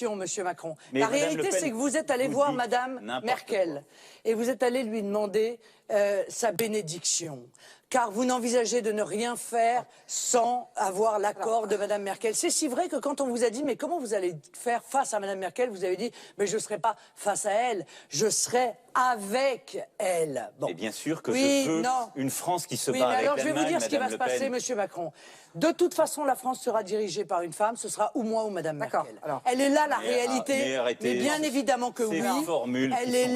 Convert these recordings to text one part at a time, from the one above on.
Monsieur Macron. Mais la Madame réalité, c'est que vous êtes allé voir Madame Merkel et vous êtes allé lui demander sa bénédiction. Car vous n'envisagez de ne rien faire sans avoir l'accord de Madame Merkel. C'est si vrai que quand on vous a dit, mais comment vous allez faire face à Madame Merkel, vous avez dit, mais je ne serai pas face à elle, je serai avec elle. Bon. Et bien sûr que je veux une France qui se bat avec l'Allemagne. Alors je vais vous dire ce qui va se passer, Monsieur Macron. De toute façon, la France sera dirigée par une femme, ce sera ou moi ou Madame Merkel. Elle est là la réalité, mais bien évidemment que oui. Elle est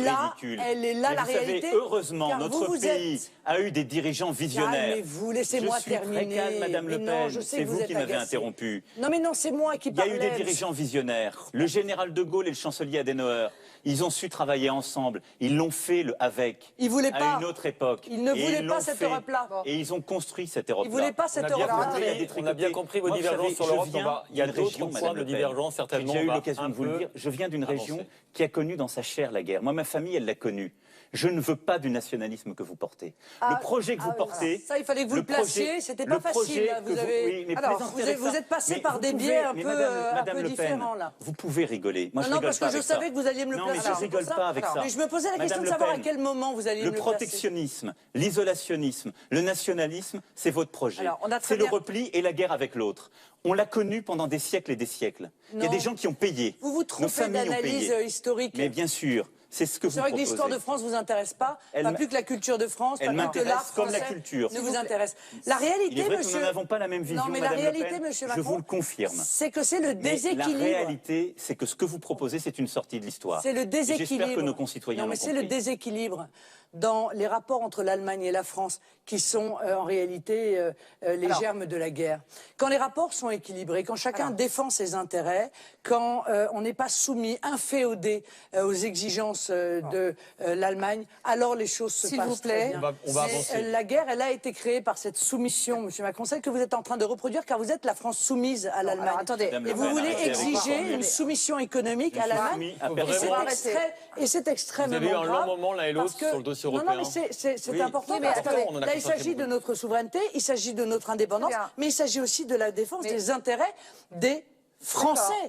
là, la réalité. Heureusement, notre pays a eu des dirigeants visionnaires. Calmez-vous, laissez-moi terminer. Très calme, Madame Le Pen. C'est vous qui m'avez interrompu. Non mais non, c'est moi qui parlais. Il y a eu des dirigeants visionnaires. Le général de Gaulle et le chancelier Adenauer. Ils ont su travailler ensemble. Ils l'ont fait avec. Ils voulaient pas. À une autre époque. Ils ne voulaient pas cette Europe-là. Et ils ont construit cette Europe-là. Ils voulaient pas cette Europe-là. On a bien compris vos divergences sur l'Europe. Il y a d'autres points de divergence, certainement. J'ai eu l'occasion de vous le dire. Je viens d'une région qui a connu dans sa chair la guerre. Moi, ma famille, elle l'a connue. Je ne veux pas du nationalisme que vous portez. Le projet que vous portez... Ça, il fallait que vous le placiez, c'était pas facile. Vous êtes passé par des biais un peu différents, là. Vous pouvez rigoler. Moi, non, parce que je savais que vous alliez me le placer. Non, mais je rigole pas avec ça. Mais je me posais la question de savoir à quel moment vous alliez me le placer. Le protectionnisme, l'isolationnisme, le nationalisme, c'est votre projet. C'est le repli et la guerre avec l'autre. On l'a connu pendant des siècles et des siècles. Il y a des gens qui ont payé. Vous vous trompez d'analyse historique. Mais bien sûr. C'est ce que vous proposez. C'est vrai que l'histoire de France vous intéresse pas plus que la culture de France, pas plus que l'art français ne vous intéresse. La réalité, il est vrai que nous n'avons pas la même vision, mais la réalité, Monsieur Macron, je vous le confirme. C'est que c'est le déséquilibre. La réalité, c'est que ce que vous proposez, c'est une sortie de l'histoire. C'est le déséquilibre. J'espère que nos concitoyens l'ont compris. C'est le déséquilibre dans les rapports entre l'Allemagne et la France qui sont en réalité les germes de la guerre. Quand les rapports sont équilibrés, quand chacun défend ses intérêts, quand on n'est pas soumis, inféodé aux exigences de l'Allemagne, alors les choses se passent. S'il vous plaît, on va avancer. La guerre, elle a été créée par cette soumission, Monsieur Macron, celle que vous êtes en train de reproduire, car vous êtes la France soumise à l'Allemagne. Et vous voulez exiger une soumission économique à l'Allemagne, et c'est extrêmement grave. Vous avez eu un long moment l'un et l'autre sur le dossier européen. Non, mais c'est important, parce que là, il s'agit de notre souveraineté, il s'agit de notre indépendance, mais il s'agit aussi de la défense des intérêts des Français.